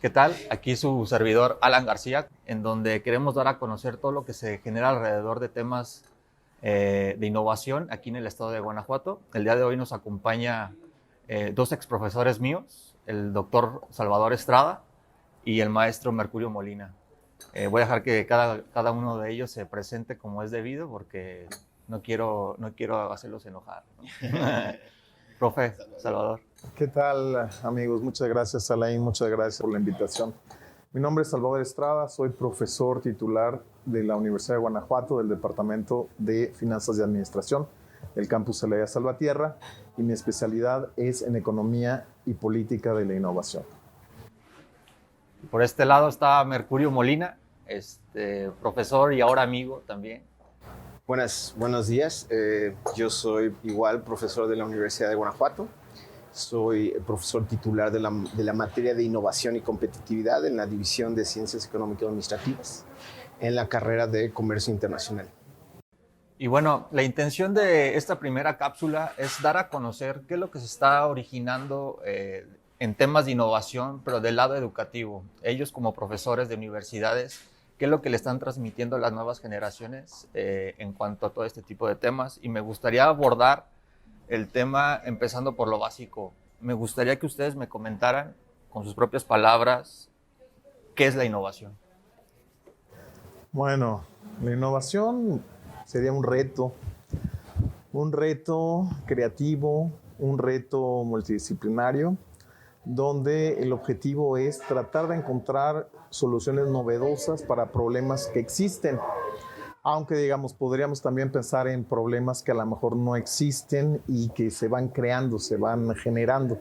¿Qué tal? Aquí su servidor Alan García, en donde queremos dar a conocer todo lo que se genera alrededor de temas de innovación aquí en el estado de Guanajuato. El día de hoy nos acompaña dos exprofesores míos, el doctor Salvador Estrada y el maestro Mercurio Molina. Voy a dejar que cada uno de ellos se presente como es debido porque no quiero hacerlos enojar, ¿no? Profe, Salvador. ¿Qué tal, amigos? Muchas gracias, Alain. Muchas gracias por la invitación. Mi nombre es Salvador Estrada, soy profesor titular de la Universidad de Guanajuato, del Departamento de Finanzas y Administración, del campus Celaya Salvatierra, y mi especialidad es en Economía y Política de la Innovación. Por este lado está Mercurio Molina, profesor y ahora amigo también. Buenos días. Yo soy igual profesor de la Universidad de Guanajuato. Soy profesor titular de la materia de innovación y competitividad en la División de Ciencias Económicas y Administrativas en la carrera de Comercio Internacional. Y bueno, la intención de esta primera cápsula es dar a conocer qué es lo que se está originando en temas de innovación, pero del lado educativo. Ellos como profesores de universidades, qué es lo que le están transmitiendo a las nuevas generaciones en cuanto a todo este tipo de temas. Y me gustaría abordar el tema empezando por lo básico. Me gustaría que ustedes me comentaran con sus propias palabras qué es la innovación. Bueno, la innovación sería un reto creativo, un reto multidisciplinario, donde el objetivo es tratar de encontrar soluciones novedosas para problemas que existen. Aunque, digamos, podríamos también pensar en problemas que a lo mejor no existen y que se van creando, se van generando.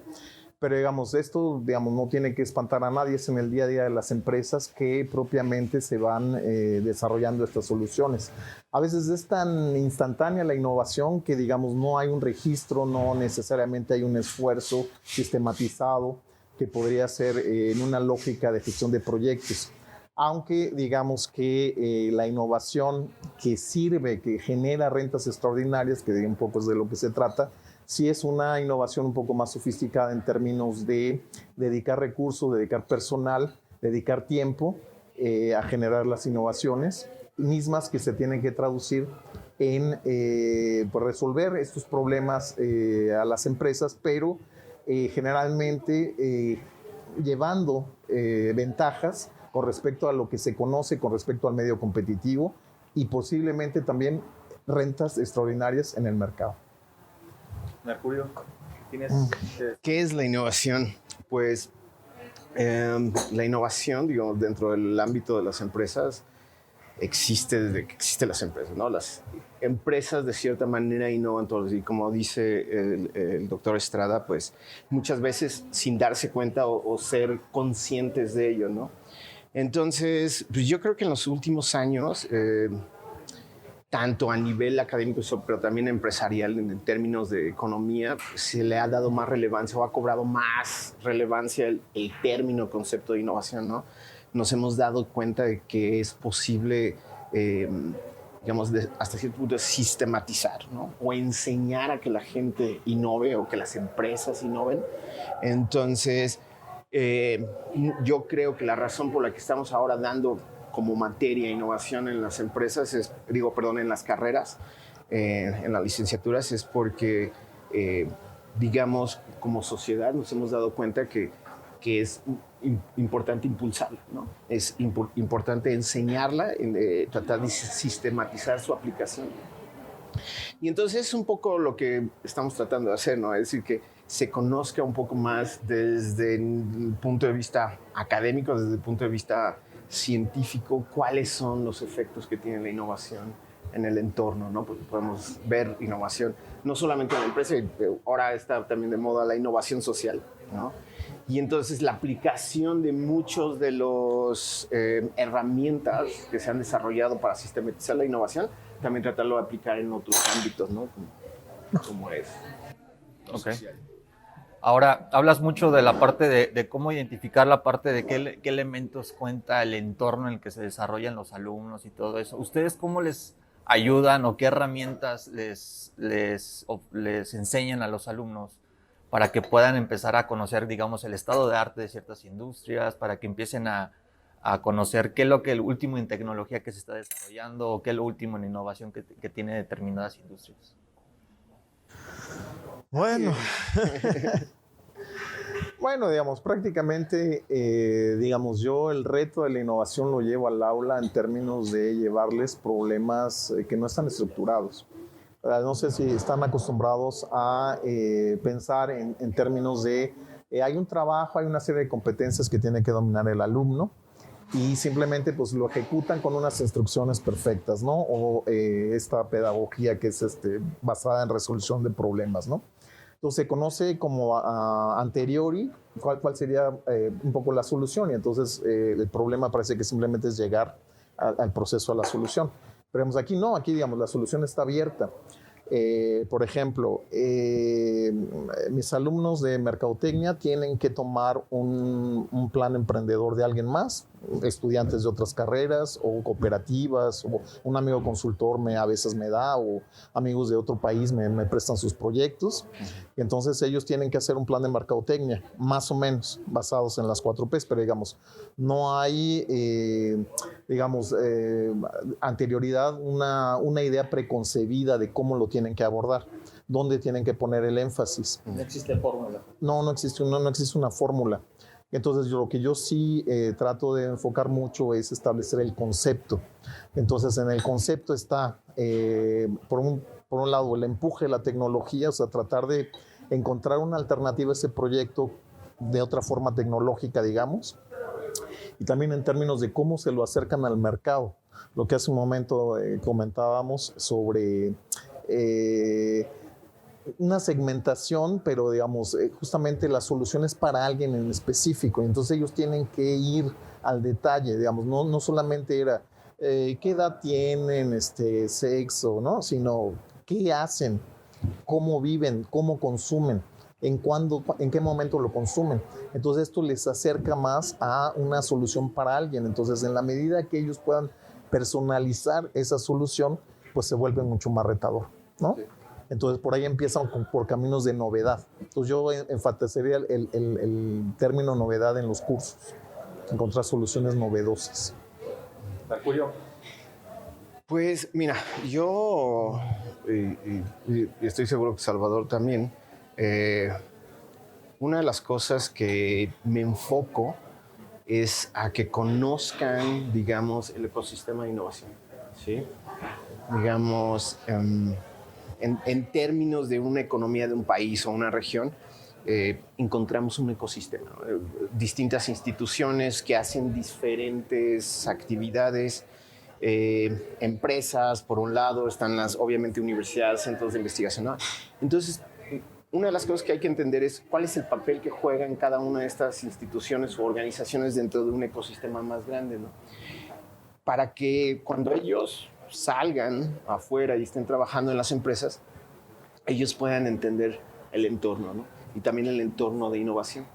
Pero, digamos, esto, digamos, no tiene que espantar a nadie, es en el día a día de las empresas que propiamente se van desarrollando estas soluciones. A veces es tan instantánea la innovación que, digamos, no hay un registro, no necesariamente hay un esfuerzo sistematizado que podría ser en una lógica de gestión de proyectos. Aunque digamos que la innovación que sirve, que genera rentas extraordinarias, que un poco es de lo que se trata, sí es una innovación un poco más sofisticada en términos de dedicar recursos, dedicar personal, dedicar tiempo a generar las innovaciones, mismas que se tienen que traducir en pues resolver estos problemas a las empresas, pero generalmente llevando ventajas con respecto a lo que se conoce, con respecto al medio competitivo y posiblemente también rentas extraordinarias en el mercado. Mercurio, ¿tienes? ¿Qué es la innovación? Pues la innovación, digamos, dentro del ámbito de las empresas existe desde que existen las empresas, ¿no? Las empresas de cierta manera innovan todos y como dice el doctor Estrada, pues muchas veces sin darse cuenta o ser conscientes de ello, ¿no? Entonces, pues yo creo que en los últimos años, tanto a nivel académico, pero también empresarial, en términos de economía, se le ha dado más relevancia o ha cobrado más relevancia el término, concepto de innovación, ¿no? Nos hemos dado cuenta de que es posible, digamos, hasta cierto punto sistematizar, ¿no? O enseñar a que la gente innove o que las empresas innoven. Entonces, yo creo que la razón por la que estamos ahora dando como materia innovación en las empresas, en las carreras, en las licenciaturas, es porque, digamos, como sociedad nos hemos dado cuenta que es importante impulsarla, ¿no? Es importante enseñarla, tratar de sistematizar su aplicación. Y entonces es un poco lo que estamos tratando de hacer, ¿no? Es decir, que se conozca un poco más desde el punto de vista académico, desde el punto de vista científico, cuáles son los efectos que tiene la innovación en el entorno, ¿no? Porque podemos ver innovación no solamente en la empresa, ahora está también de moda la innovación social, ¿no? Y entonces la aplicación de muchos de los herramientas que se han desarrollado para sistematizar la innovación, también tratarlo de aplicar en otros ámbitos, ¿no? Como es. Okay. Ahora, hablas mucho de la parte de cómo identificar la parte de qué elementos cuenta el entorno en el que se desarrollan los alumnos y todo eso. ¿Ustedes cómo les ayudan o qué herramientas les enseñan a los alumnos para que puedan empezar a conocer, digamos, el estado de arte de ciertas industrias, para que empiecen a conocer qué es lo que el último en tecnología que se está desarrollando o qué es lo último en innovación que tiene determinadas industrias. Bueno, bueno, digamos, prácticamente, digamos, yo el reto de la innovación lo llevo al aula en términos de llevarles problemas que no están estructurados. No sé si están acostumbrados a pensar en términos de hay un trabajo, hay una serie de competencias que tiene que dominar el alumno y simplemente pues lo ejecutan con unas instrucciones perfectas, ¿no? O esta pedagogía que es basada en resolución de problemas, ¿no? Entonces se conoce como anteriori cuál sería un poco la solución y entonces el problema parece que simplemente es llegar al proceso, a la solución. Pero digamos, aquí no, aquí digamos, la solución está abierta. Por ejemplo, mis alumnos de mercadotecnia tienen que tomar un plan emprendedor de alguien más, estudiantes de otras carreras o cooperativas, o un amigo consultor a veces me da, o amigos de otro país me prestan sus proyectos. Y entonces ellos tienen que hacer un plan de mercadotecnia, más o menos, basados en las 4Ps, pero digamos, no hay, anterioridad, una idea preconcebida de cómo lo tienen que abordar, dónde tienen que poner el énfasis. No existe fórmula. No existe una fórmula. Entonces, lo que yo sí trato de enfocar mucho es establecer el concepto. Entonces, en el concepto está, por un lado, el empuje de la tecnología, o sea, tratar de encontrar una alternativa a ese proyecto de otra forma tecnológica, digamos, y también en términos de cómo se lo acercan al mercado. Lo que hace un momento comentábamos sobre una segmentación, pero digamos, justamente la solución es para alguien en específico. Entonces ellos tienen que ir al detalle, digamos, no solamente era qué edad tienen, sexo, ¿no? Sino qué hacen, cómo viven, cómo consumen, en qué momento lo consumen. Entonces esto les acerca más a una solución para alguien. Entonces en la medida que ellos puedan personalizar esa solución, pues se vuelve mucho más retador, ¿no? Sí. Entonces por ahí empiezan por caminos de novedad. Entonces yo enfatizaría el término novedad en los cursos, encontrar soluciones novedosas. Mercurio. Pues mira, yo y estoy seguro que Salvador también, una de las cosas que me enfoco es a que conozcan, digamos, el ecosistema de innovación, ¿sí? Digamos, en términos de una economía de un país o una región, encontramos un ecosistema, distintas instituciones que hacen diferentes actividades, empresas, por un lado, están obviamente, universidades, centros de investigación, ¿no? Entonces, una de las cosas que hay que entender es cuál es el papel que juegan cada una de estas instituciones o organizaciones dentro de un ecosistema más grande, ¿no? Para que cuando ellos salgan afuera y estén trabajando en las empresas, ellos puedan entender el entorno, ¿no? Y también el entorno de innovación.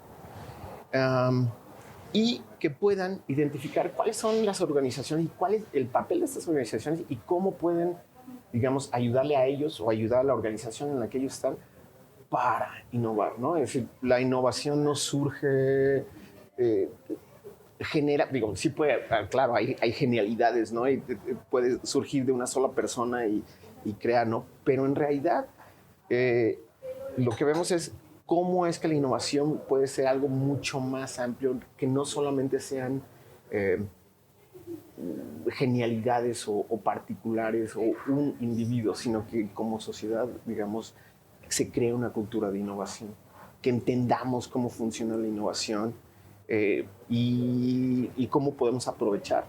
Y que puedan identificar cuáles son las organizaciones y cuál es el papel de estas organizaciones y cómo pueden, digamos, ayudarle a ellos o ayudar a la organización en la que ellos están para innovar, ¿no? Es decir, la innovación no surge, sí puede, claro, hay genialidades, ¿no? Y puede surgir de una sola persona y crear, ¿no? Pero en realidad lo que vemos es cómo es que la innovación puede ser algo mucho más amplio, que no solamente sean genialidades o particulares o un individuo, sino que como sociedad, digamos, se crea una cultura de innovación, que entendamos cómo funciona la innovación y cómo podemos aprovechar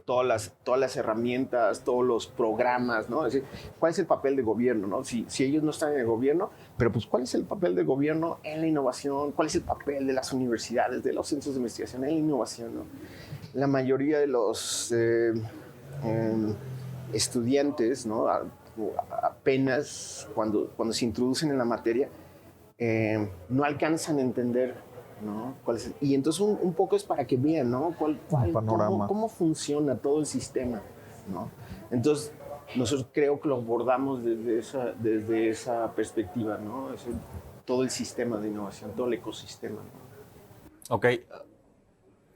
todas las herramientas, todos los programas, ¿no? Es decir, ¿cuál es el papel de gobierno, ¿no? Si ellos no están en el gobierno, pero pues ¿cuál es el papel del gobierno en la innovación? ¿Cuál es el papel de las universidades, de los centros de investigación en la innovación, ¿no? La mayoría de los estudiantes, ¿no? Apenas cuando se introducen en la materia, no alcanzan a entender, ¿no? Y entonces un poco es para que vean, ¿no? Cómo funciona todo el sistema, ¿no? Entonces nosotros creo que lo abordamos desde esa perspectiva, ¿no? todo el sistema de innovación, todo el ecosistema, ¿no? Ok.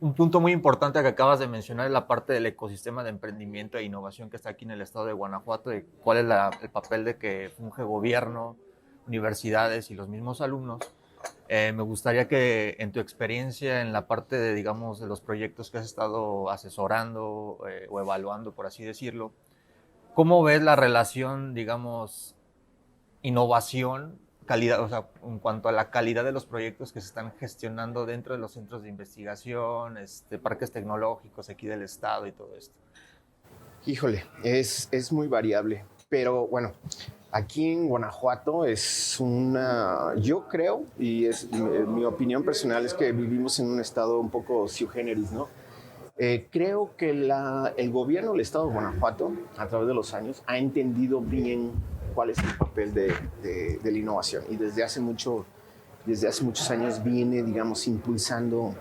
Un punto muy importante que acabas de mencionar es la parte del ecosistema de emprendimiento e innovación que está aquí en el estado de Guanajuato, de cuál es el papel de que funge gobierno, universidades y los mismos alumnos. Me gustaría que en tu experiencia en la parte de, digamos, de los proyectos que has estado asesorando o evaluando, por así decirlo, ¿cómo ves la relación, digamos, innovación, calidad, o sea, en cuanto a la calidad de los proyectos que se están gestionando dentro de los centros de investigación, parques tecnológicos aquí del estado y todo esto? Híjole, es muy variable, pero bueno, aquí en Guanajuato yo creo, y es mi opinión personal, es que vivimos en un estado un poco sui generis, ¿no? Creo que el gobierno del estado de Guanajuato, a través de los años, ha entendido bien cuál es el papel de la innovación, y desde hace muchos años viene, digamos, impulsando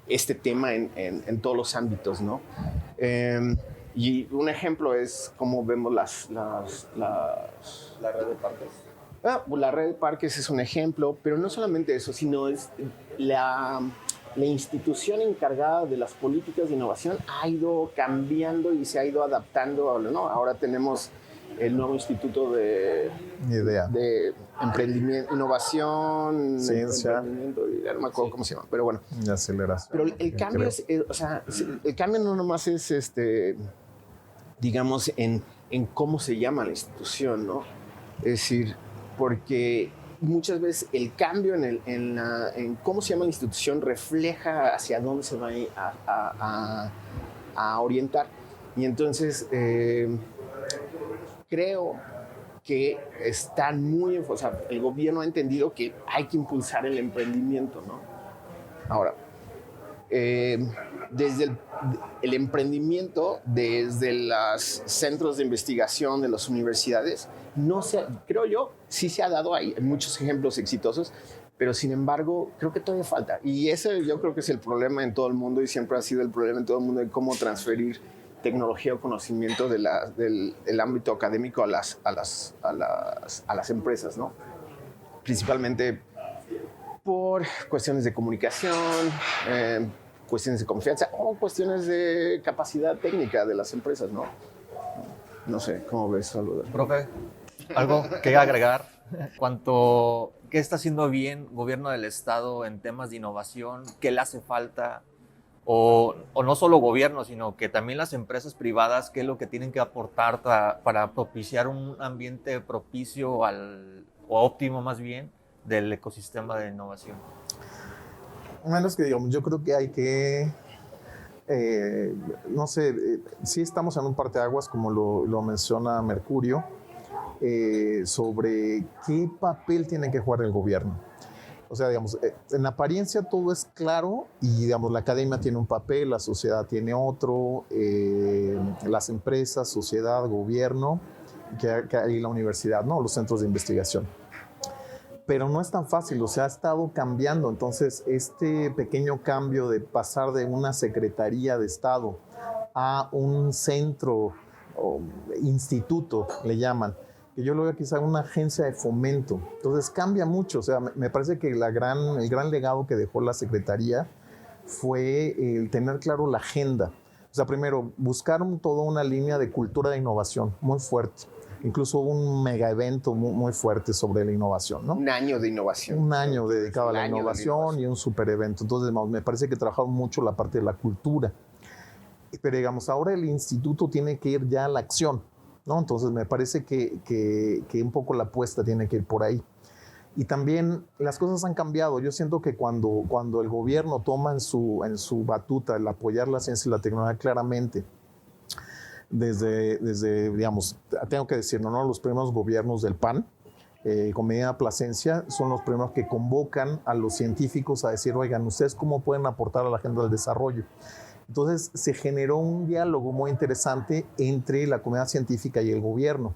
este tema en todos los ámbitos, ¿no? Y un ejemplo es cómo vemos la red de parques. La red de parques es un ejemplo, pero no solamente eso, sino es la institución encargada de las políticas de innovación ha ido cambiando y se ha ido adaptando, ¿no? Ahora tenemos el nuevo Instituto de Emprendimiento, Innovación, Ciencia. No me acuerdo cómo se llama, pero bueno. Y aceleración. Pero el cambio el cambio no nomás es digamos, en cómo se llama la institución, ¿no? Es decir, porque muchas veces el cambio en cómo se llama la institución refleja hacia dónde se va a orientar. Y entonces creo que el gobierno ha entendido que hay que impulsar el emprendimiento, ¿no? Ahora, desde el emprendimiento, desde los centros de investigación de las universidades, creo yo, sí se ha dado ahí muchos ejemplos exitosos, pero sin embargo, creo que todavía falta. Y ese yo creo que es el problema en todo el mundo y siempre ha sido el problema en todo el mundo de cómo transferir tecnología o conocimiento del ámbito académico a las empresas, ¿no? Principalmente por cuestiones de comunicación, cuestiones de confianza o cuestiones de capacidad técnica de las empresas, ¿no? No sé, ¿cómo ves, Salvador? Profe, ¿algo que agregar? ¿Qué está haciendo bien el gobierno del estado en temas de innovación? ¿Qué le hace falta? O no solo gobierno, sino que también las empresas privadas, ¿qué es lo que tienen que aportar para propiciar un ambiente propicio o óptimo más bien del ecosistema de innovación? Menos que digamos, yo creo que hay que, no sé, sí estamos en un parteaguas, como lo menciona Mercurio, sobre qué papel tiene que jugar el gobierno. O sea, digamos, en apariencia todo es claro y, digamos, la academia tiene un papel, la sociedad tiene otro, las empresas, sociedad, gobierno, que hay la universidad, ¿no? Los centros de investigación. Pero no es tan fácil, o sea, ha estado cambiando. Entonces, este pequeño cambio de pasar de una secretaría de Estado a un centro o instituto, le llaman, que yo lo veo quizá una agencia de fomento. Entonces cambia mucho, o sea, me parece que el gran legado que dejó la Secretaría fue el tener claro la agenda. O sea, primero, buscar toda una línea de cultura de innovación muy fuerte. Incluso un mega evento muy fuerte sobre la innovación, ¿no? Un año de innovación. Un año dedicado a la innovación y un super evento. Entonces, me parece que trabajaron mucho la parte de la cultura. Pero digamos, ahora el instituto tiene que ir ya a la acción, ¿no? Entonces me parece que un poco la apuesta tiene que ir por ahí. Y también las cosas han cambiado. Yo siento que cuando el gobierno toma en su batuta el apoyar la ciencia y la tecnología claramente, desde digamos, tengo que decirlo, ¿no? Los primeros gobiernos del PAN, con Medina Plasencia, son los primeros que convocan a los científicos a decir, oigan, ¿ustedes cómo pueden aportar a la agenda del desarrollo? Entonces se generó un diálogo muy interesante entre la comunidad científica y el gobierno.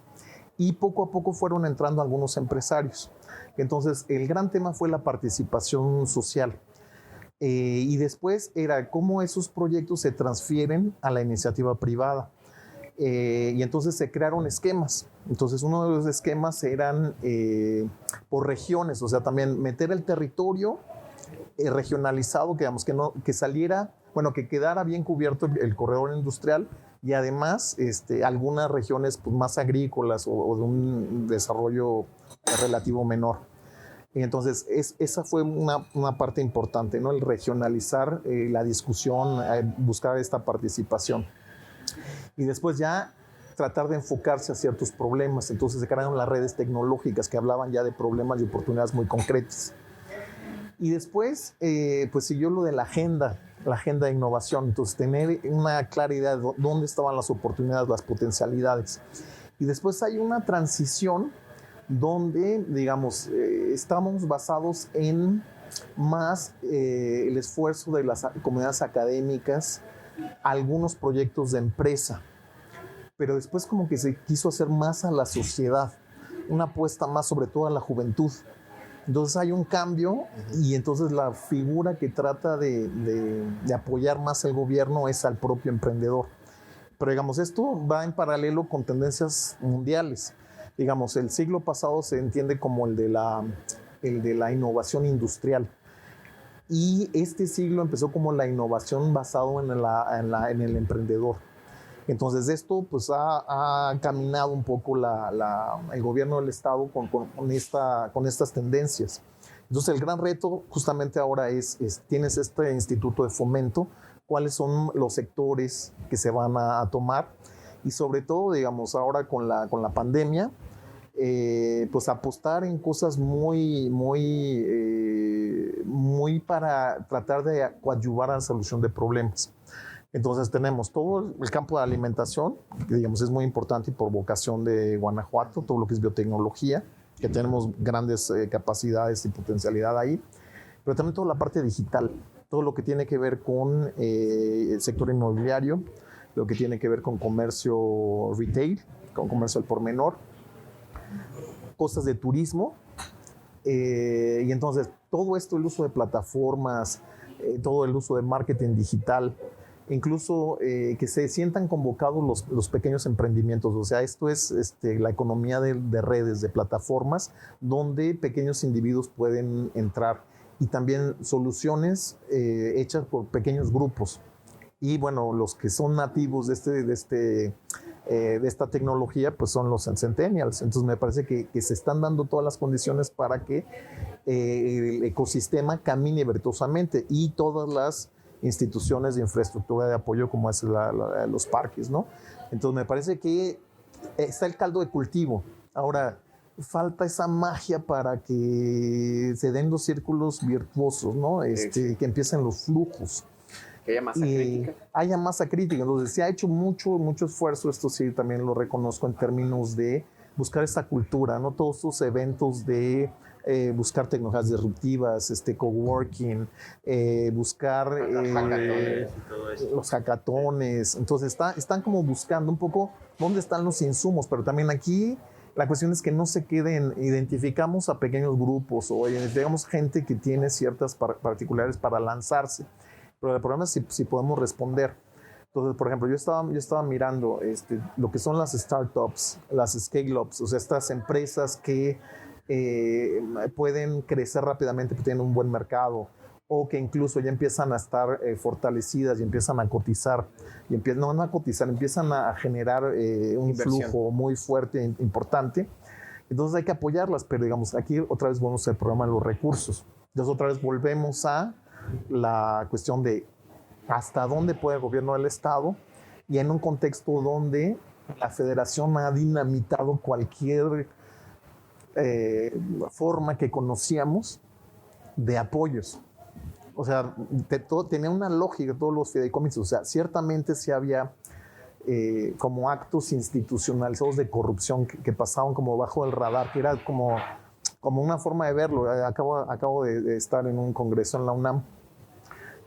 Y poco a poco fueron entrando algunos empresarios. Entonces el gran tema fue la participación social. Y después era cómo esos proyectos se transfieren a la iniciativa privada. Y entonces se crearon esquemas. Entonces uno de los esquemas eran por regiones, o sea, también meter el territorio regionalizado, que, digamos, que saliera, bueno, que quedara bien cubierto el corredor industrial y además algunas regiones pues, más agrícolas o de un desarrollo relativo menor. Y entonces esa fue una parte importante, ¿no? El regionalizar la discusión, buscar esta participación. Y después ya tratar de enfocarse a ciertos problemas. Entonces se crearon las redes tecnológicas que hablaban ya de problemas y oportunidades muy concretas. Y después, pues siguió lo de la agenda de innovación. Entonces, tener una clara idea de dónde estaban las oportunidades, las potencialidades. Y después hay una transición donde, digamos, estamos basados en más el esfuerzo de las comunidades académicas, algunos proyectos de empresa. Pero después como que se quiso hacer más a la sociedad, una apuesta más sobre todo a la juventud. Entonces hay un cambio y entonces la figura que trata de apoyar más el gobierno es al propio emprendedor. Pero digamos, esto va en paralelo con tendencias mundiales. Digamos, el siglo pasado se entiende como el de la innovación industrial. Y este siglo empezó como la innovación basado en el emprendedor. Entonces esto pues ha caminado un poco el gobierno del Estado con estas tendencias. Entonces el gran reto justamente ahora tienes este instituto de fomento, cuáles son los sectores que se van a tomar y sobre todo, digamos, ahora con la pandemia, pues apostar en cosas muy para tratar de coadyuvar a la solución de problemas. Entonces tenemos todo el campo de alimentación, que digamos es muy importante y por vocación de Guanajuato, todo lo que es biotecnología, que tenemos grandes capacidades y potencialidad ahí, pero también toda la parte digital, todo lo que tiene que ver con el sector inmobiliario, lo que tiene que ver con comercio retail, con comercio al por menor, cosas de turismo, y entonces todo esto, el uso de plataformas, todo el uso de marketing digital, incluso que se sientan convocados los pequeños emprendimientos. O sea, esto es la economía de redes, de plataformas, donde pequeños individuos pueden entrar. Y también soluciones hechas por pequeños grupos. Y bueno, los que son nativos de esta tecnología, pues son los centennials. Entonces me parece que se están dando todas las condiciones para que el ecosistema camine virtuosamente y todas las instituciones de infraestructura de apoyo como es los parques, ¿no? Entonces me parece que está el caldo de cultivo. Ahora, falta esa magia para que se den los círculos virtuosos, ¿no? Que empiecen los flujos. Que haya masa crítica. Haya masa crítica. Entonces se ha hecho mucho esfuerzo, esto sí también lo reconozco en términos de buscar esta cultura, ¿no? Todos estos eventos de buscar tecnologías disruptivas, coworking, buscar los hackatones. Entonces están como buscando un poco dónde están los insumos, pero también aquí la cuestión es que no se queden, identificamos a pequeños grupos o identificamos gente que tiene ciertas particulares para lanzarse, pero el problema es si podemos responder. Entonces, por ejemplo, yo estaba mirando lo que son las startups, las scale-ups, o sea, estas empresas que pueden crecer rápidamente porque tienen un buen mercado o que incluso ya empiezan a estar fortalecidas y empiezan a cotizar empiezan a generar un flujo muy fuerte e importante. Entonces hay que apoyarlas, pero digamos, aquí otra vez volvemos al programa de los recursos. Entonces otra vez volvemos a la cuestión de hasta dónde puede el gobierno del Estado y en un contexto donde la federación ha dinamitado cualquier forma que conocíamos de apoyos. O sea, tenía una lógica todos los fideicomisos. O sea, ciertamente sí había como actos institucionalizados de corrupción que pasaban como bajo el radar, que era como una forma de verlo. Acabo de estar en un congreso en la UNAM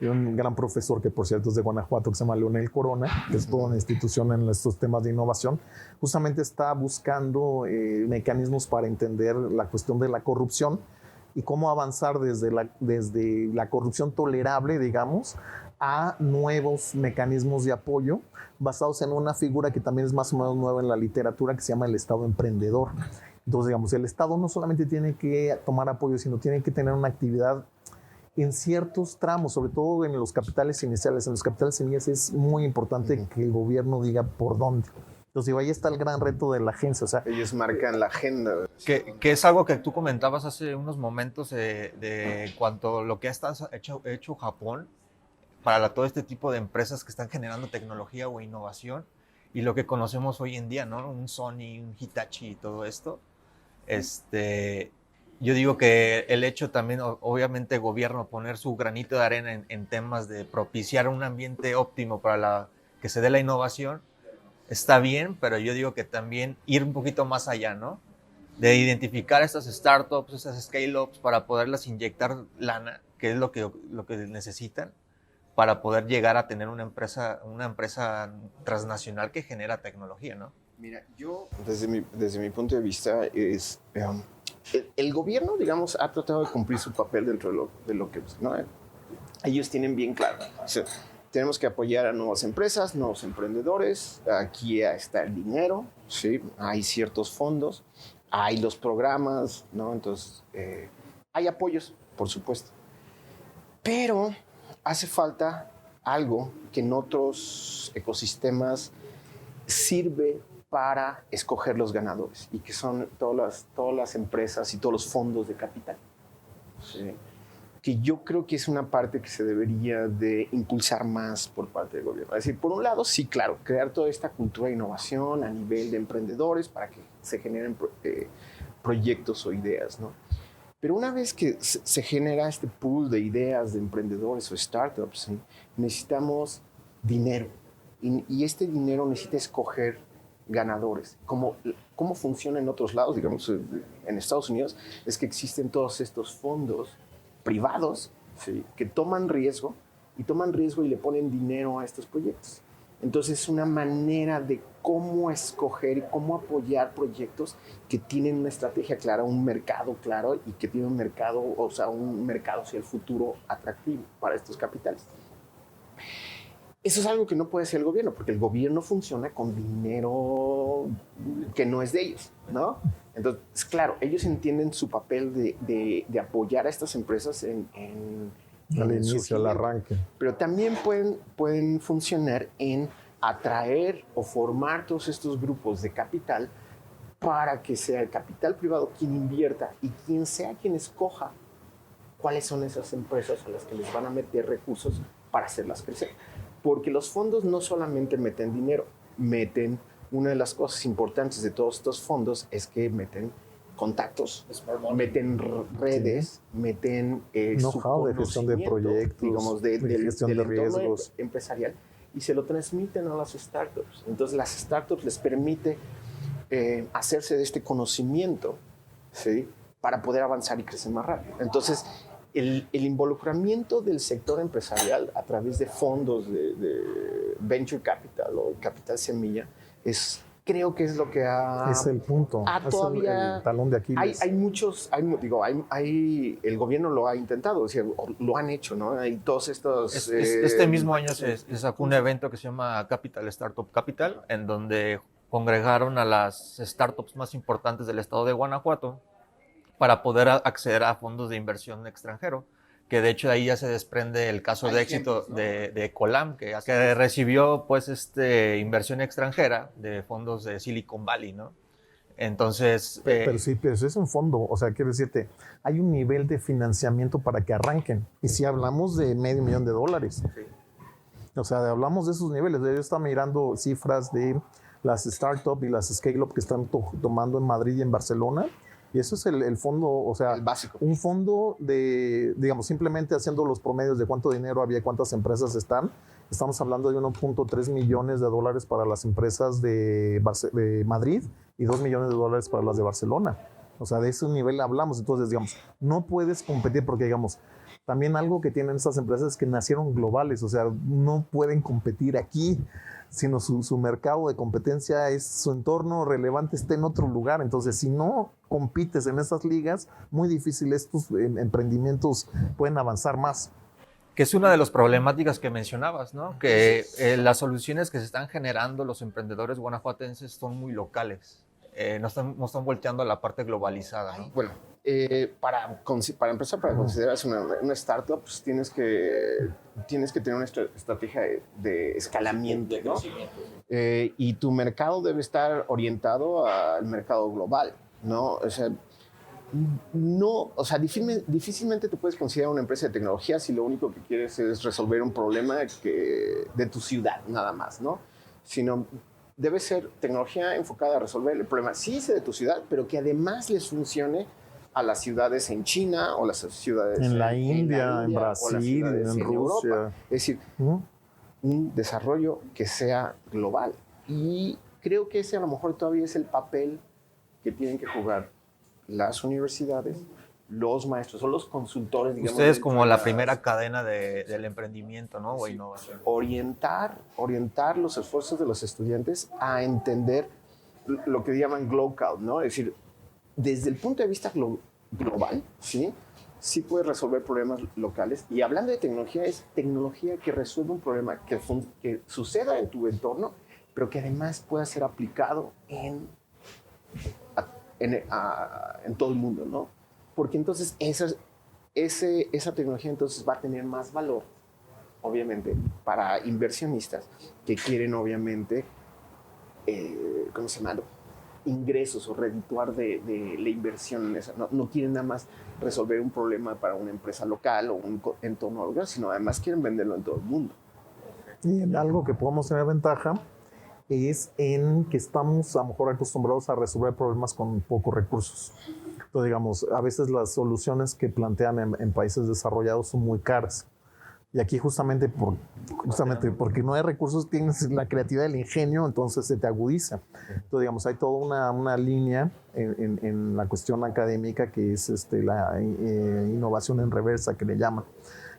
y un gran profesor que por cierto es de Guanajuato que se llama Leonel Corona, que es toda una institución en estos temas de innovación, justamente está buscando mecanismos para entender la cuestión de la corrupción y cómo avanzar desde la corrupción tolerable, digamos, a nuevos mecanismos de apoyo basados en una figura que también es más o menos nueva en la literatura, que se llama el Estado emprendedor. Entonces, digamos, el Estado no solamente tiene que tomar apoyo, sino tiene que tener una actividad en ciertos tramos, sobre todo en los capitales iniciales. En los capitales iniciales es muy importante que el gobierno diga por dónde. Entonces, digo, ahí está el gran reto de la agencia. O sea, ellos marcan la agenda. Que es algo que tú comentabas hace unos momentos de cuanto lo que ha hecho Japón para todo este tipo de empresas que están generando tecnología o innovación y lo que conocemos hoy en día, ¿no? Un Sony, un Hitachi y todo esto. Yo digo que el hecho también, obviamente, el gobierno poner su granito de arena en temas de propiciar un ambiente óptimo para que se dé la innovación, está bien, pero yo digo que también ir un poquito más allá, ¿no? De identificar estas startups, estas scale-ups para poderlas inyectar lana, que es lo que necesitan, para poder llegar a tener una empresa transnacional que genera tecnología, ¿no? Mira, yo, desde mi punto de vista, es el gobierno, digamos, ha tratado de cumplir su papel dentro de lo que, ¿no? Ellos tienen bien claro. O sea, tenemos que apoyar a nuevas empresas, nuevos emprendedores. Aquí está el dinero, ¿sí? Hay ciertos fondos, hay los programas, ¿no? Entonces, hay apoyos, por supuesto. Pero hace falta algo que en otros ecosistemas sirve para escoger los ganadores y que son todas las empresas y todos los fondos de capital. ¿Sí? Que yo creo que es una parte que se debería de impulsar más por parte del gobierno. Es decir, por un lado, sí, claro, crear toda esta cultura de innovación a nivel de emprendedores para que se generen proyectos o ideas, ¿no? Pero una vez que se genera este pool de ideas de emprendedores o startups, ¿sí? Necesitamos dinero. Y este dinero necesita escoger ganadores. ¿Cómo funciona en otros lados? Digamos, en Estados Unidos, es que existen todos estos fondos privados, ¿sí? Que toman riesgo y le ponen dinero a estos proyectos. Entonces es una manera de cómo escoger y cómo apoyar proyectos que tienen una estrategia clara, un mercado claro y que tienen un mercado hacia el futuro atractivo para estos capitales. Eso es algo que no puede hacer el gobierno, porque el gobierno funciona con dinero que no es de ellos, ¿no? Entonces, claro, ellos entienden su papel de apoyar a estas empresas al inicio, al arranque. Pero también pueden funcionar en atraer o formar todos estos grupos de capital para que sea el capital privado quien invierta y quien sea quien escoja cuáles son esas empresas a las que les van a meter recursos para hacerlas crecer. Porque los fondos no solamente meten dinero, una de las cosas importantes de todos estos fondos es que meten contactos, meten redes, meten know-how de gestión de proyectos, digamos, de gestión de riesgos empresarial, y se lo transmiten a las startups. Entonces las startups les permite hacerse de este conocimiento, ¿sí? Para poder avanzar y crecer más rápido. Entonces el involucramiento del sector empresarial a través de fondos de venture capital o capital semilla creo que es lo que es el punto, todavía el talón de Aquiles. El gobierno lo ha intentado, o sea, lo han hecho, ¿no? Hay todos estos... Este mismo año se sacó un evento que se llama Capital Startup Capital, en donde congregaron a las startups más importantes del estado de Guanajuato para poder acceder a fondos de inversión extranjero, que de hecho de ahí ya se desprende el caso de éxito de Colam, que recibió pues inversión extranjera de fondos de Silicon Valley, ¿no? Entonces... pero es un fondo, o sea, quiero decirte, hay un nivel de financiamiento para que arranquen, y si hablamos de $500,000, sí. O sea, hablamos de esos niveles. Yo estaba mirando cifras de las startups y las scale-up que están tomando en Madrid y en Barcelona. Y eso es el fondo, o sea, el básico. Un fondo de, digamos, simplemente haciendo los promedios de cuánto dinero había, cuántas empresas están. Estamos hablando de $1.3 millones para las empresas de Madrid y $2 millones para las de Barcelona. O sea, de ese nivel hablamos. Entonces, digamos, no puedes competir porque, digamos, también algo que tienen estas empresas es que nacieron globales. O sea, no pueden competir aquí, sino su mercado de competencia su entorno relevante está en otro lugar. Entonces, si no compites en esas ligas, muy difícil estos emprendimientos pueden avanzar más. Que es una de las problemáticas que mencionabas, ¿no? Que las soluciones que se están generando los emprendedores guanajuatenses son muy locales. No están volteando a la parte globalizada, ¿no? Bueno, para empezar, para considerarse una startup, pues tienes que tener una estrategia de escalamiento, ¿no? Y tu mercado debe estar orientado al mercado global, ¿no? Difícilmente te puedes considerar una empresa de tecnología si lo único que quieres es resolver un problema de tu ciudad, nada más, ¿no? Sino debe ser tecnología enfocada a resolver el problema, sí, de tu ciudad, pero que además les funcione a las ciudades en China o las ciudades en la India, en Brasil, en Rusia. Europa. Es decir, un desarrollo que sea global. Y creo que ese a lo mejor todavía es el papel que tienen que jugar las universidades, los maestros o los consultores, digamos. Ustedes como la primera cadena del emprendimiento, ¿no? O innovación. Orientar los esfuerzos de los estudiantes a entender lo que llaman global, ¿no? Es decir, desde el punto de vista global, ¿sí? Sí puedes resolver problemas locales. Y hablando de tecnología, es tecnología que resuelve un problema que suceda en tu entorno, pero que además pueda ser aplicado en todo el mundo, ¿no? Porque entonces esa tecnología entonces va a tener más valor, obviamente, para inversionistas que quieren, obviamente, ¿cómo se llama? Ingresos o redituar de la inversión en esa. No quieren nada más resolver un problema para una empresa local o un entorno local, sino además quieren venderlo en todo el mundo. Y algo que podemos tener ventaja es en que estamos a lo mejor acostumbrados a resolver problemas con pocos recursos. Entonces, digamos, a veces las soluciones que plantean en países desarrollados son muy caras. Y aquí justamente porque no hay recursos, tienes la creatividad del ingenio, entonces se te agudiza. Entonces, digamos, hay toda una línea en la cuestión académica que es la innovación en reversa, que le llaman.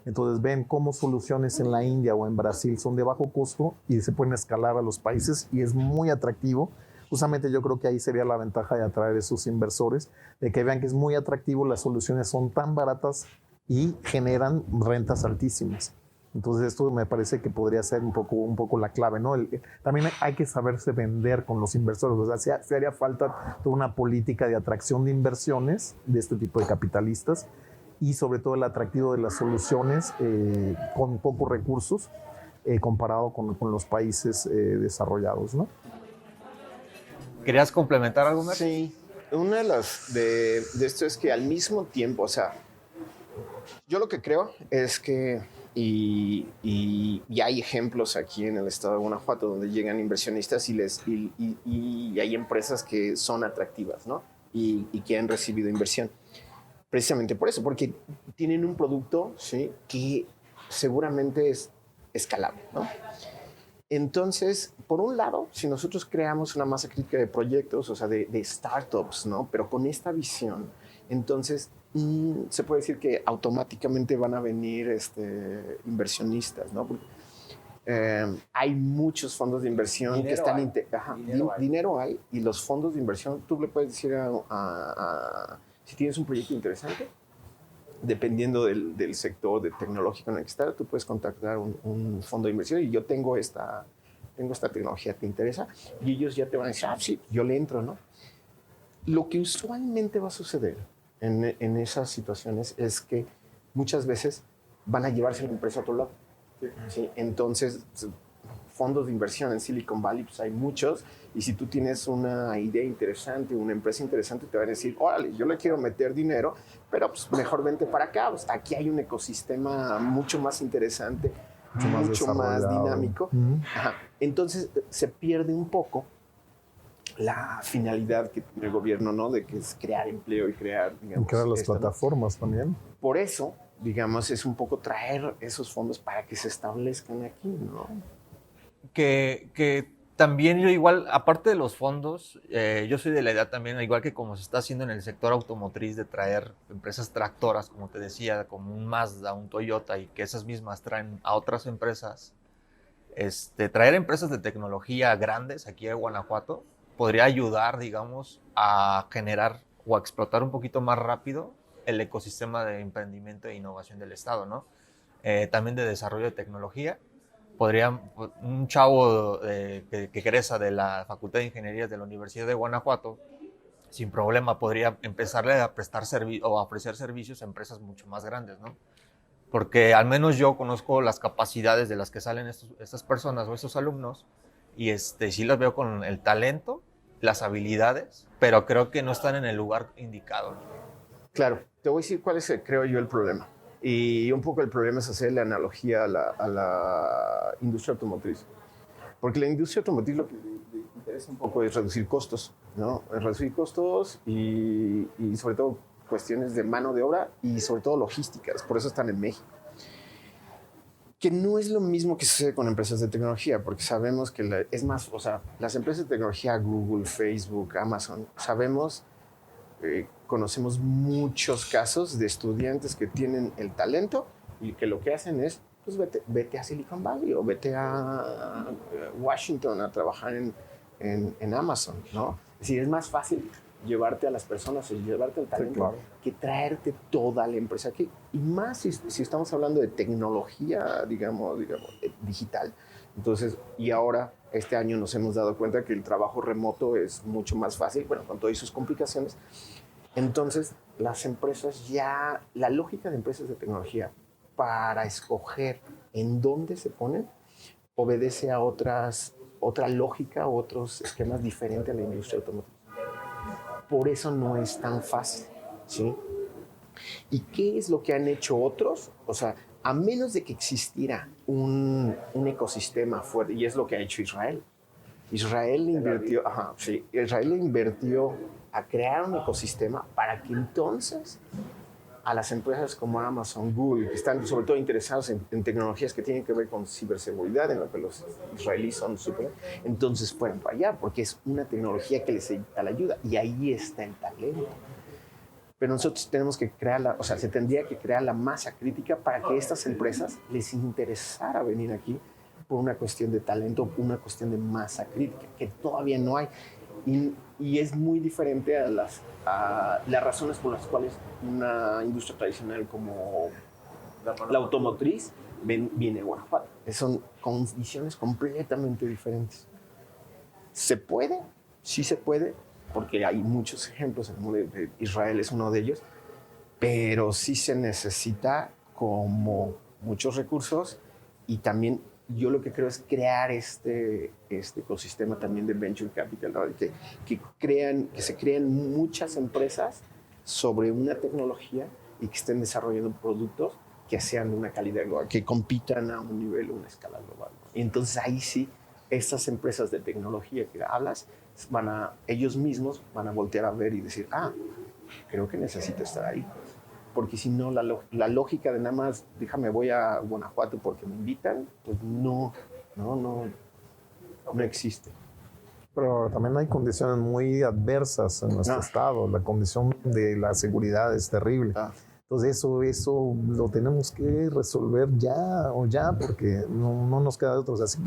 Entonces ven cómo soluciones en la India o en Brasil son de bajo costo y se pueden escalar a los países y es muy atractivo. Justamente yo creo que ahí sería la ventaja de atraer a esos inversores, de que vean que es muy atractivo, las soluciones son tan baratas y generan rentas altísimas. Entonces esto me parece que podría ser un poco la clave, ¿no? También hay que saberse vender con los inversores. O sea, se haría falta toda una política de atracción de inversiones de este tipo de capitalistas y sobre todo el atractivo de las soluciones con pocos recursos comparado con los países desarrollados, ¿no? ¿Querías complementar algo más? Sí. Una de las de esto es que al mismo tiempo, o sea, yo lo que creo es que, y hay ejemplos aquí en el estado de Guanajuato donde llegan inversionistas y hay empresas que son atractivas, ¿no? Y que han recibido inversión. Precisamente por eso, porque tienen un producto, ¿sí?, que seguramente es escalable, ¿no? Entonces, por un lado, si nosotros creamos una masa crítica de proyectos, o sea, de startups, ¿no?, pero con esta visión, entonces se puede decir que automáticamente van a venir inversionistas, ¿no? Porque, hay muchos fondos de inversión que están... Dinero hay, y los fondos de inversión, tú le puedes decir si tienes un proyecto interesante, dependiendo del sector tecnológico en el que estás, tú puedes contactar un fondo de inversión y yo tengo esta tecnología, ¿te interesa? Y ellos ya te van a decir, sí, yo le entro, ¿no? Lo que usualmente va a suceder en esas situaciones es que muchas veces van a llevarse la empresa a otro lado. ¿Sí? Entonces, fondos de inversión en Silicon Valley, pues hay muchos, y si tú tienes una idea interesante, una empresa interesante, te van a decir, órale, yo le quiero meter dinero, pero pues mejor vente para acá, pues aquí hay un ecosistema mucho más interesante, mucho más dinámico. Ajá. Entonces se pierde un poco la finalidad que tiene el gobierno, ¿no? De que es crear empleo y crear, digamos, crear las plataformas, ¿no?, también. Por eso, digamos, es un poco traer esos fondos para que se establezcan aquí, ¿no? Que también yo igual, aparte de los fondos, yo soy de la idea también, igual que como se está haciendo en el sector automotriz, de traer empresas tractoras, como te decía, como un Mazda, un Toyota, y que esas mismas traen a otras empresas. Traer empresas de tecnología grandes aquí a Guanajuato podría ayudar, digamos, a generar o a explotar un poquito más rápido el ecosistema de emprendimiento e innovación del estado, ¿no? también de desarrollo de tecnología. Un chavo que egresa de la Facultad de Ingeniería de la Universidad de Guanajuato, sin problema podría empezarle a prestar o a ofrecer servicios a empresas mucho más grandes, ¿no? Porque al menos yo conozco las capacidades de las que salen estas personas o estos alumnos y sí los veo con el talento, las habilidades, pero creo que no están en el lugar indicado, ¿no? Claro, te voy a decir cuál es, creo yo, el problema. Y un poco el problema es hacer la analogía a la industria automotriz. Porque la industria automotriz lo que le interesa un poco es reducir costos, ¿no? Reducir costos y sobre todo cuestiones de mano de obra y sobre todo logísticas. Por eso están en México. Que no es lo mismo que sucede con empresas de tecnología, porque sabemos que es más, o sea, las empresas de tecnología, Google, Facebook, Amazon, sabemos, conocemos muchos casos de estudiantes que tienen el talento y que lo que hacen es, pues vete a Silicon Valley o vete a Washington a trabajar en Amazon, ¿no? Es decir, es más fácil llevarte a las personas y llevarte el talento, sí, claro, que traerte toda la empresa aquí. Y más si estamos hablando de tecnología, digamos, digital. Entonces, y ahora, este año nos hemos dado cuenta que el trabajo remoto es mucho más fácil, bueno, con todas sus complicaciones. Entonces, las empresas ya, la lógica de empresas de tecnología para escoger en dónde se ponen, obedece a otra lógica, otros esquemas diferentes a la industria automotriz. Por eso no es tan fácil, ¿sí? ¿Y qué es lo que han hecho otros? O sea, a menos de que existiera un ecosistema fuerte, y es lo que ha hecho Israel. Israel le invirtió a crear un ecosistema para que entonces a las empresas como Amazon, Google, que están sobre todo interesados en tecnologías que tienen que ver con ciberseguridad, en lo que los israelíes son súper, entonces fueran para allá, porque es una tecnología que les ayuda, y ahí está el talento. Pero nosotros tenemos que se tendría que crear la masa crítica para que estas empresas les interesara venir aquí por una cuestión de talento, por una cuestión de masa crítica, que todavía no hay. Y es muy diferente a las razones por las cuales una industria tradicional como la automotriz viene a Guanajuato. Son condiciones completamente diferentes. ¿Se puede? Sí se puede, porque hay muchos ejemplos en el mundo. Israel es uno de ellos, pero sí se necesita como muchos recursos, y también yo lo que creo es crear este ecosistema también de venture capital, ¿no? que se creen muchas empresas sobre una tecnología y que estén desarrollando productos que sean de una calidad global, que compitan a un nivel o una escala global, ¿no? Y entonces ahí sí, estas empresas de tecnología que hablas, ellos mismos van a voltear a ver y decir, creo que necesito estar ahí. Porque si no, la lógica de nada más, voy a Guanajuato porque me invitan, pues no existe. Pero también hay condiciones muy adversas en nuestro estado. La condición de la seguridad es terrible. Entonces eso lo tenemos que resolver ya, porque no nos queda de otro. O sea, si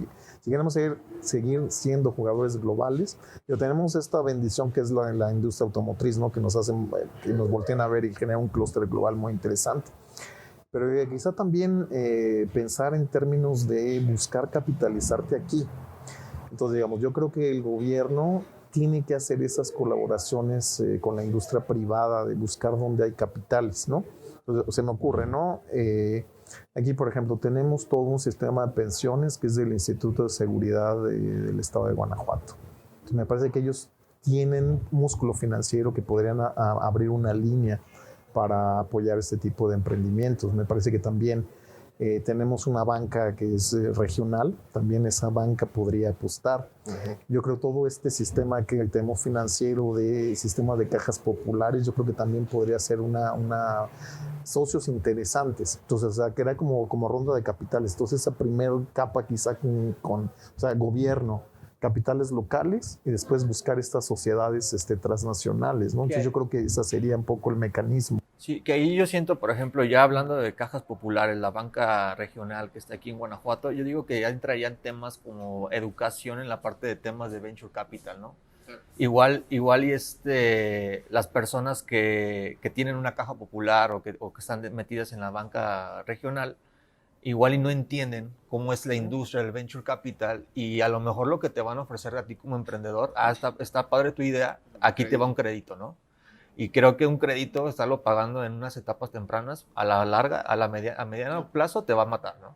queremos seguir siendo jugadores globales, pero tenemos esta bendición que es la industria automotriz, ¿no? Que nos volteen a ver y genera un clúster global muy interesante. Pero quizá también pensar en términos de buscar capitalizarte aquí. Entonces, digamos, yo creo que el gobierno tiene que hacer esas colaboraciones con la industria privada, de buscar dónde hay capitales, ¿no? Entonces, se me ocurre, ¿no? Aquí, por ejemplo, tenemos todo un sistema de pensiones que es del Instituto de Seguridad del Estado de Guanajuato. Entonces, me parece que ellos tienen músculo financiero que podrían abrir una línea para apoyar este tipo de emprendimientos. Me parece que también tenemos una banca que es regional, también esa banca podría apostar. Uh-huh. Yo creo todo este sistema que el tema financiero de sistema de cajas populares, yo creo que también podría ser una socios interesantes. Entonces, o sea, que era como ronda de capitales. Entonces, esa primera capa quizá con gobierno, capitales locales y después buscar estas sociedades transnacionales, ¿no? Entonces, yo creo que ese sería un poco el mecanismo. Sí, que ahí yo siento, por ejemplo, ya hablando de cajas populares, la banca regional que está aquí en Guanajuato, yo digo que ya entrarían temas como educación en la parte de temas de venture capital, ¿no? Sí. Igual y las personas que tienen una caja popular o que están metidas en la banca regional, igual y no entienden cómo es la industria del venture capital y a lo mejor lo que te van a ofrecer a ti como emprendedor, está padre tu idea, aquí te va un crédito, ¿no? Y creo que un crédito, estarlo pagando en unas etapas tempranas, a la larga, a mediano plazo, te va a matar, ¿no?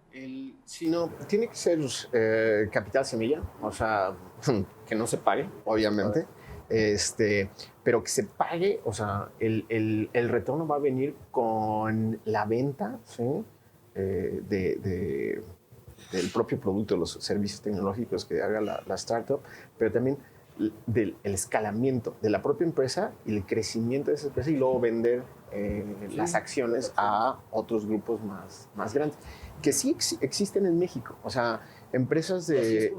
Si no, tiene que ser capital semilla, o sea, que no se pague, obviamente, pero que se pague, o sea, el retorno va a venir con la venta, ¿sí? Del propio producto, los servicios tecnológicos que haga la startup, pero también del escalamiento de la propia empresa y el crecimiento de esa empresa y luego vender las acciones a otros grupos más grandes, que sí existen en México. O sea, empresas de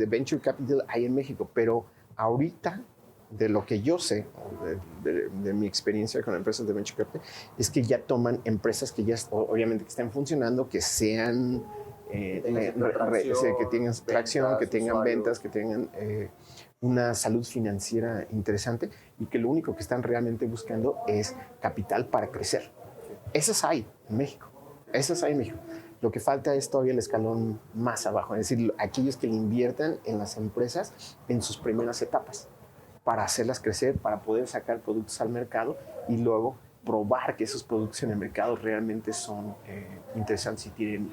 venture capital hay en México, pero ahorita, de lo que yo sé, de mi experiencia con empresas de venture capital, es que ya toman empresas que ya, obviamente, que estén funcionando, que sean... que tengan tracción, que tengan ventas, que tengan una salud financiera interesante y que lo único que están realmente buscando es capital para crecer. Esas hay en México. Esas hay en México. Lo que falta es todavía el escalón más abajo, es decir, aquellos que le inviertan en las empresas en sus primeras etapas para hacerlas crecer, para poder sacar productos al mercado y luego probar que esos productos en el mercado realmente son interesantes y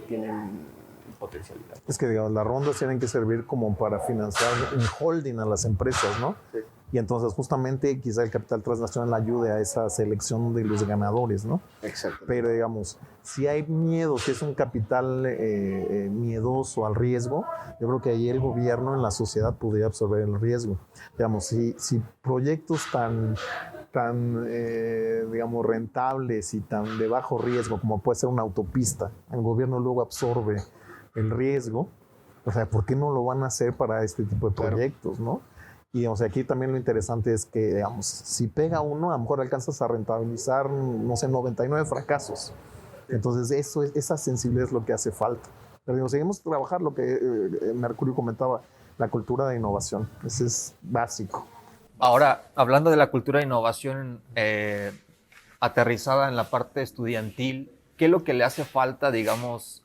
tienen potencialidad. Es que, digamos, las rondas tienen que servir como para financiar un holding a las empresas, ¿no? Sí. Y entonces justamente quizá el capital transnacional ayude a esa selección de los ganadores, ¿no? Exacto. Pero digamos, si hay miedo, si es un capital miedoso al riesgo, yo creo que ahí el gobierno en la sociedad podría absorber el riesgo. Digamos, si proyectos tan digamos, rentables y tan de bajo riesgo como puede ser una autopista, el gobierno luego absorbe el riesgo, o sea, ¿por qué no lo van a hacer para este tipo de proyectos, no? Y o sea, aquí también lo interesante es que, digamos, si pega uno, a lo mejor alcanzas a rentabilizar, no sé, 99 fracasos. Entonces, esa sensibilidad es lo que hace falta. Pero digo, seguimos trabajar lo que Mercurio comentaba, la cultura de innovación. Ese es básico. Ahora, hablando de la cultura de innovación aterrizada en la parte estudiantil, ¿qué es lo que le hace falta, digamos,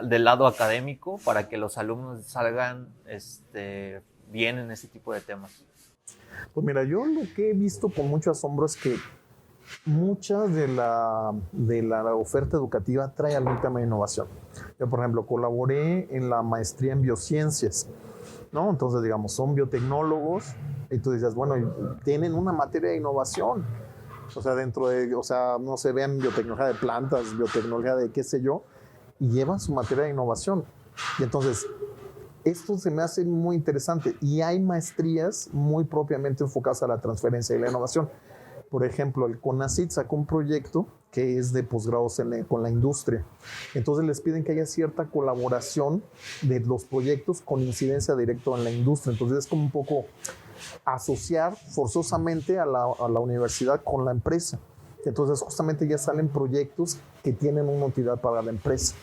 del lado académico para que los alumnos salgan bien en ese tipo de temas? Pues mira, yo lo que he visto con mucho asombro es que mucha de la oferta educativa trae algún tema de innovación. Yo, por ejemplo, colaboré en la maestría en biociencias, ¿no? Entonces, digamos, son biotecnólogos y tú dices, bueno, tienen una materia de innovación. O sea, dentro de, o sea, no se vean biotecnología de plantas, biotecnología de qué sé yo, y llevan su materia de innovación. Y entonces, esto se me hace muy interesante. Y hay maestrías muy propiamente enfocadas a la transferencia y la innovación. Por ejemplo, el CONACYT sacó un proyecto que es de posgrados con la industria. Entonces les piden que haya cierta colaboración de los proyectos con incidencia directa en la industria. Entonces es como un poco asociar forzosamente a la universidad con la empresa. Entonces justamente ya salen proyectos que tienen una utilidad para la empresa.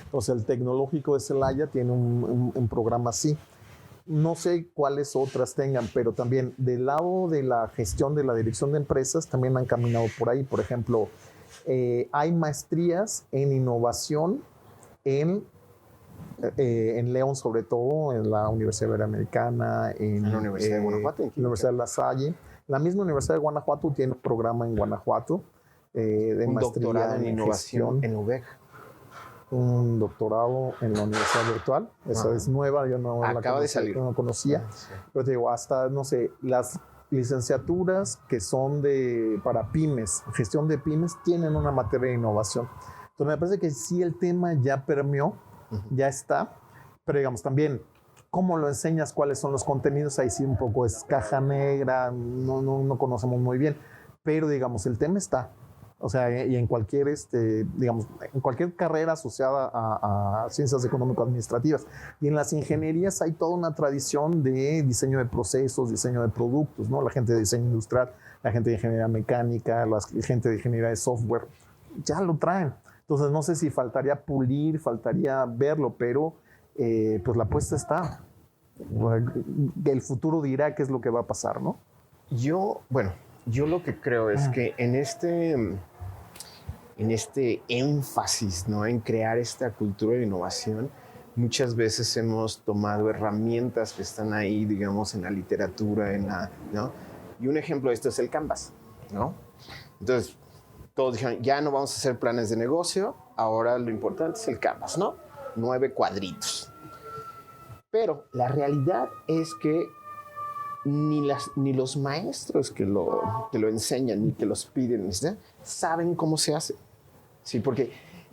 Entonces el Tecnológico de Celaya tiene un programa así. No sé cuáles otras tengan, pero también del lado de la gestión de la dirección de empresas también han caminado por ahí. Por ejemplo, hay maestrías en innovación en León, sobre todo, en la Universidad Iberoamericana, en la Universidad de Guanajuato, en la Universidad de La Salle. La misma Universidad de Guanajuato tiene un programa en Guanajuato de un maestría doctorado en innovación en UVEC. Un doctorado en la Universidad Virtual. Esa es nueva, yo no acaba de salir. No conocía. Pero te digo, hasta, no sé, las licenciaturas que son para pymes, gestión de pymes, tienen una materia de innovación. Entonces me parece que sí el tema ya permeó, ya está, pero digamos también, ¿cómo lo enseñas? ¿Cuáles son los contenidos? Ahí sí un poco es caja negra, no conocemos muy bien, pero digamos, el tema está. O sea, y en cualquier, digamos, en cualquier carrera asociada a ciencias económico-administrativas. Y en las ingenierías hay toda una tradición de diseño de procesos, diseño de productos, ¿no? La gente de diseño industrial, la gente de ingeniería mecánica, la gente de ingeniería de software, ya lo traen. Entonces, no sé si faltaría pulir, faltaría verlo, pero pues la apuesta está. El futuro dirá qué es lo que va a pasar, ¿no? Yo lo que creo es que en en este énfasis, ¿no? En crear esta cultura de innovación, muchas veces hemos tomado herramientas que están ahí, digamos, en la literatura, ¿no? Y un ejemplo de esto es el Canvas, ¿no? Entonces, todos dijeron, ya no vamos a hacer planes de negocio, ahora lo importante es el Canvas, ¿no? 9 cuadritos. Pero la realidad es que ni los maestros que lo enseñan, ni que los piden, ¿sí? Saben cómo se hace. Sí, porque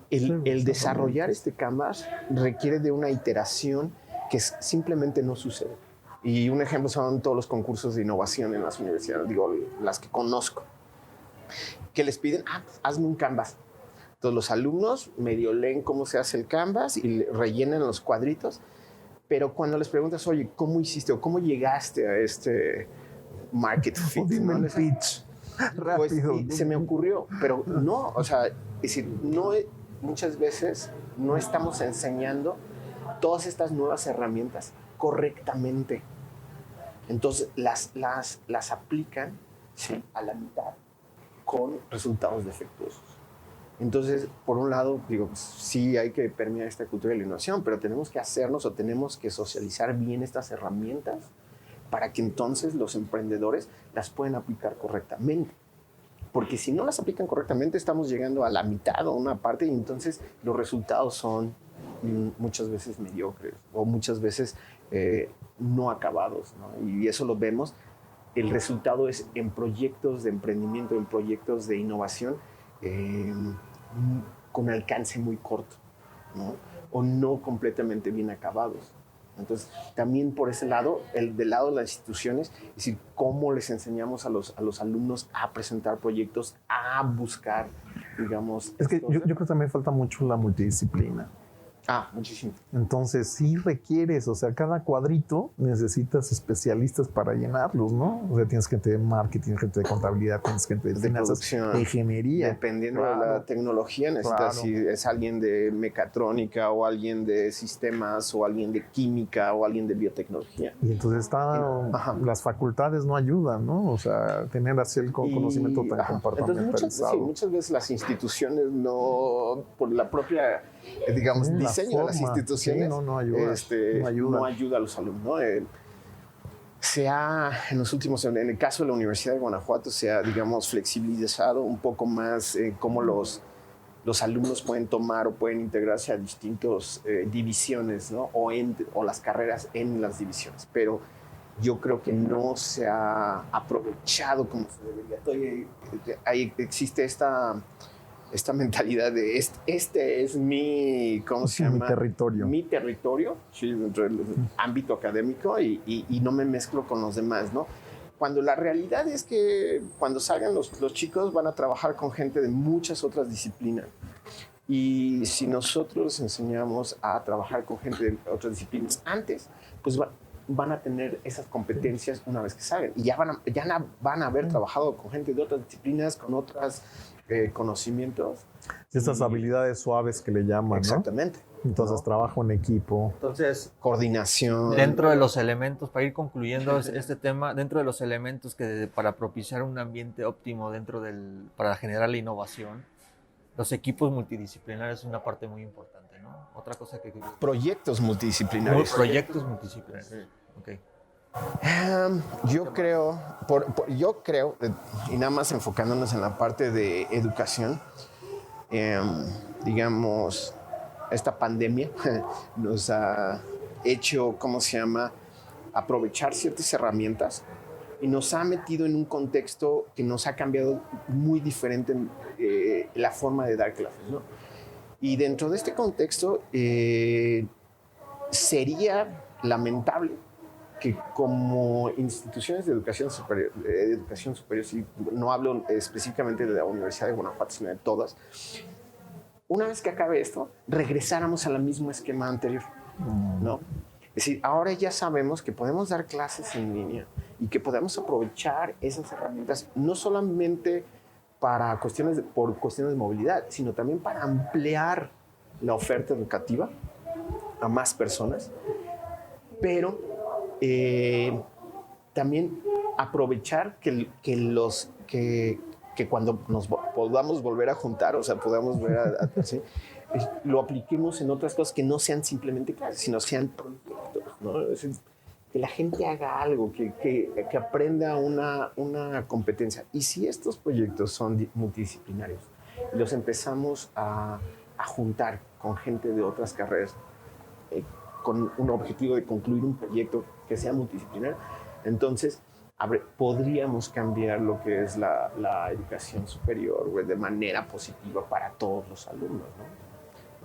el desarrollar este Canvas requiere de una iteración que simplemente no sucede. Y un ejemplo son todos los concursos de innovación en las universidades, digo, las que conozco, que les piden, pues, hazme un Canvas. Entonces los alumnos medio leen cómo se hace el Canvas y rellenan los cuadritos, pero cuando les preguntas, oye, ¿cómo hiciste o cómo llegaste a este market fit? Dime ¿no? el pitch. Pues, Rápido. se me ocurrió, pero no, o sea, es decir, muchas veces no estamos enseñando todas estas nuevas herramientas correctamente. Entonces las aplican, ¿sí?, a la mitad con resultados defectuosos. Entonces, por un lado, digo, pues, sí hay que permear esta cultura de la innovación, pero tenemos que hacernos o tenemos que socializar bien estas herramientas para que entonces los emprendedores las puedan aplicar correctamente. Porque si no las aplican correctamente, estamos llegando a la mitad o una parte y entonces los resultados son muchas veces mediocres o muchas veces no acabados, ¿no? Y eso lo vemos. El resultado es en proyectos de emprendimiento, en proyectos de innovación, con alcance muy corto, ¿no? O no completamente bien acabados. Entonces, también por ese lado, del lado de las instituciones, es decir, cómo les enseñamos a los alumnos a presentar proyectos, a buscar, digamos... Es que yo creo que también falta mucho la multidisciplina. Muchísimo. Entonces sí requieres, o sea, cada cuadrito necesitas especialistas para llenarlos, ¿no? O sea, tienes gente de marketing, gente de contabilidad, tienes gente de finanzas, producción, de ingeniería. Dependiendo de la tecnología, necesitas si es alguien de mecatrónica o alguien de sistemas o alguien de química o alguien de biotecnología. Y entonces las facultades no ayudan, ¿no? O sea, tener así el conocimiento tan compartimentalizado. Entonces, muchas veces las instituciones no, por la propia, digamos, diseño de las instituciones, no ayuda a los alumnos, ¿no? En los últimos, en el caso de la Universidad de Guanajuato, se ha, digamos, flexibilizado un poco más cómo los alumnos pueden tomar o pueden integrarse a distintas divisiones, ¿no? O las carreras en las divisiones. Pero yo creo que no se ha aprovechado como se debería. Ahí existe esta mentalidad de este es mi, ¿cómo se llama? Mi territorio, sí, dentro del ámbito académico y no me mezclo con los demás, ¿no? Cuando la realidad es que cuando salgan los chicos van a trabajar con gente de muchas otras disciplinas. Y si nosotros enseñamos a trabajar con gente de otras disciplinas antes, pues van a tener esas competencias una vez que salgan. Y ya van a haber trabajado con gente de otras disciplinas, con otros conocimientos. Estas habilidades suaves que le llaman, exactamente, ¿no? Entonces, trabajo en equipo. Entonces, coordinación. Dentro de los elementos, para ir concluyendo este tema, dentro de los elementos para propiciar un ambiente óptimo para generar la innovación, los equipos multidisciplinarios es una parte muy importante, ¿no? Otra cosa que... Proyectos multidisciplinarios. Proyectos multidisciplinarios, ok. Yo creo, y nada más enfocándonos en la parte de educación, digamos, esta pandemia nos ha hecho, ¿cómo se llama?, aprovechar ciertas herramientas y nos ha metido en un contexto que nos ha cambiado muy diferente la forma de dar clases, ¿no? Y dentro de este contexto sería lamentable que como instituciones de educación superior, sí, no hablo específicamente de la Universidad de Guanajuato, sino de todas, una vez que acabe esto, regresáramos al mismo esquema anterior, ¿no? Es decir, ahora ya sabemos que podemos dar clases en línea y que podemos aprovechar esas herramientas no solamente por cuestiones de movilidad, sino también para ampliar la oferta educativa a más personas, pero también aprovechar que que cuando nos podamos volver a juntar, o sea, podamos ver ¿sí? Lo apliquemos en otras cosas que no sean simplemente clases, sino sean proyectos, ¿no? Es decir, que la gente haga algo, que aprenda una competencia. Y si estos proyectos son multidisciplinarios, los empezamos a juntar con gente de otras carreras, con un objetivo de concluir un proyecto que sea multidisciplinario, entonces podríamos cambiar lo que es la educación superior, güey, de manera positiva para todos los alumnos, ¿no?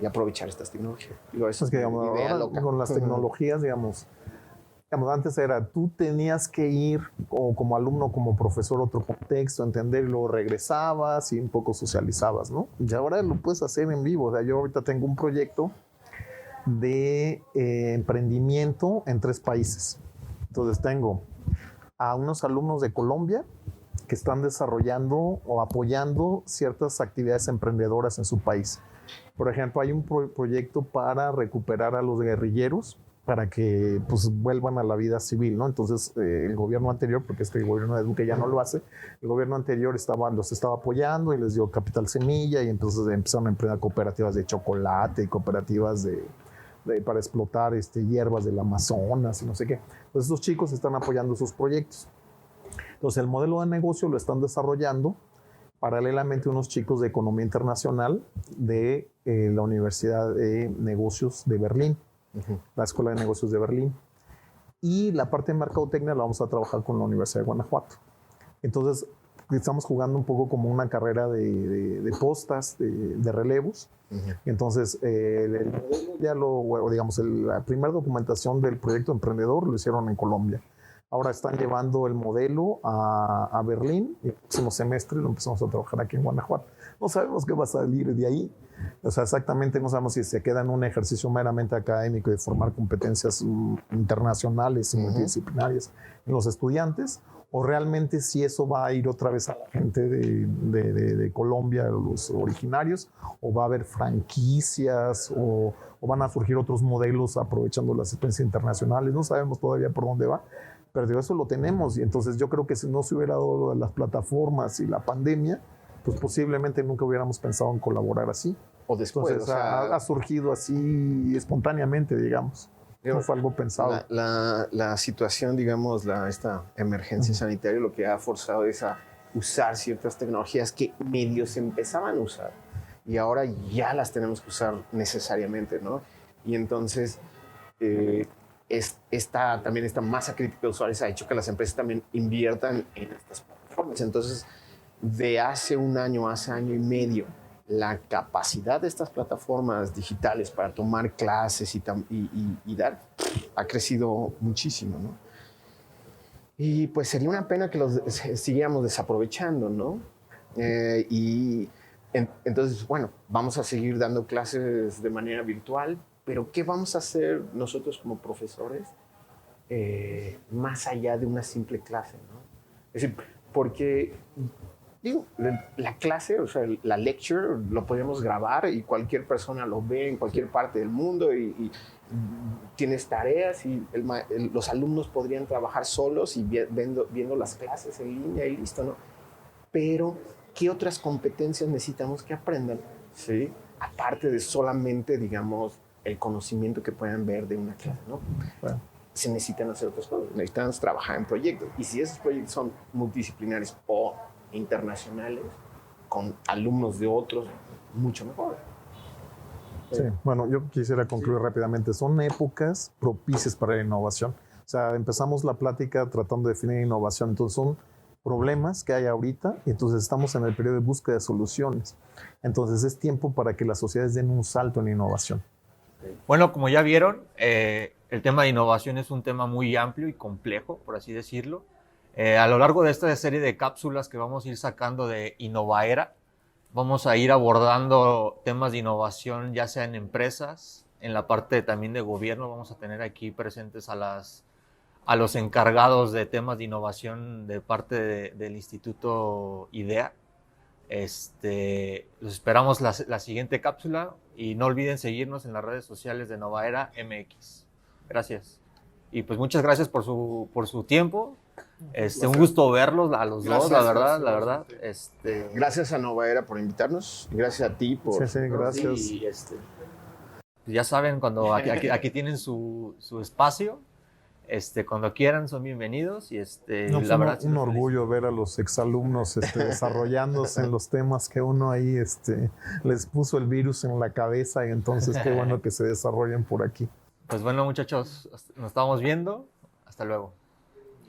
Y aprovechar estas tecnologías. Digo, eso Es que, digamos, ahora loca. con las tecnologías, digamos, antes era, tú tenías que ir como alumno, como profesor, a otro contexto, entender, y luego regresabas y un poco socializabas, ¿no? Y ahora lo puedes hacer en vivo. O sea, yo ahorita tengo un proyecto de emprendimiento en 3 países. Entonces tengo a unos alumnos de Colombia que están desarrollando o apoyando ciertas actividades emprendedoras en su país. Por ejemplo, hay un proyecto para recuperar a los guerrilleros para que pues vuelvan a la vida civil, ¿no? Entonces el gobierno anterior, porque este gobierno de Duque ya no lo hace, el gobierno anterior los estaba apoyando y les dio capital semilla, y entonces empezaron a emprender cooperativas de chocolate y cooperativas para explotar hierbas del Amazonas y no sé qué. Entonces estos chicos están apoyando esos proyectos. Entonces el modelo de negocio lo están desarrollando paralelamente unos chicos de Economía Internacional de la Universidad de Negocios de Berlín, la Escuela de Negocios de Berlín. Y la parte de mercadotecnia la vamos a trabajar con la Universidad de Guanajuato. Entonces estamos jugando un poco como una carrera de postas, de relevos. Entonces, la primera documentación del proyecto emprendedor lo hicieron en Colombia. Ahora están llevando el modelo a Berlín, y el próximo semestre lo empezamos a trabajar aquí en Guanajuato. No sabemos qué va a salir de ahí. O sea, exactamente no sabemos si se queda en un ejercicio meramente académico de formar competencias internacionales y multidisciplinarias en los estudiantes, o realmente si eso va a ir otra vez a la gente de Colombia, los originarios, o va a haber franquicias, o van a surgir otros modelos aprovechando las experiencias internacionales. No sabemos todavía por dónde va, pero digo, eso lo tenemos. Y entonces yo creo que si no se hubiera dado lo de las plataformas y la pandemia, pues posiblemente nunca hubiéramos pensado en colaborar así. O después. Entonces, ha surgido así espontáneamente, digamos. No fue algo pensado. La situación, digamos, esta emergencia sanitaria, lo que ha forzado es a usar ciertas tecnologías que medio se empezaban a usar y ahora ya las tenemos que usar necesariamente, ¿no? Y entonces también esta masa crítica de usuarios ha hecho que las empresas también inviertan en estas plataformas. Entonces, de hace un año, hace año y medio, la capacidad de estas plataformas digitales para tomar clases y dar ha crecido muchísimo, ¿no? Y pues sería una pena que los siguiéramos desaprovechando, ¿no? Entonces, bueno, vamos a seguir dando clases de manera virtual, pero ¿qué vamos a hacer nosotros como profesores más allá de una simple clase, ¿no? Es decir, porque digo, la clase, o sea, la lecture, lo podemos grabar y cualquier persona lo ve en cualquier parte del mundo y tienes tareas y los alumnos podrían trabajar solos y viendo las clases en línea y listo, ¿no? Pero, ¿qué otras competencias necesitamos que aprendan? ¿Sí? Aparte de solamente, digamos, el conocimiento que puedan ver de una clase, ¿no? Bueno, se necesitan hacer otras cosas, necesitamos trabajar en proyectos. Y si esos proyectos son multidisciplinarios o internacionales, con alumnos de otros, mucho mejor. Sí, bueno, yo quisiera concluir rápidamente. Son épocas propicias para la innovación. O sea, empezamos la plática tratando de definir innovación. Entonces, son problemas que hay ahorita y entonces estamos en el periodo de búsqueda de soluciones. Entonces, es tiempo para que las sociedades den un salto en innovación. Bueno, como ya vieron, el tema de innovación es un tema muy amplio y complejo, por así decirlo. A lo largo de esta serie de cápsulas que vamos a ir sacando de Innovaera, vamos a ir abordando temas de innovación, ya sea en empresas, en la parte también de gobierno. Vamos a tener aquí presentes a los encargados de temas de innovación de parte del Instituto IDEA. Los esperamos la siguiente cápsula y no olviden seguirnos en las redes sociales de Innovaera MX. Gracias. Y pues muchas gracias por su tiempo. Un gusto verlos a los dos, la verdad. Gracias a Novaera por invitarnos. Gracias a ti por... Sí, gracias. Y ya saben, cuando aquí tienen su espacio, cuando quieran son bienvenidos y No, la verdad un orgullo ver a los exalumnos desarrollándose en los temas que uno ahí les puso el virus en la cabeza, y entonces qué bueno que se desarrollen por aquí. Pues bueno, muchachos, nos estamos viendo. Hasta luego.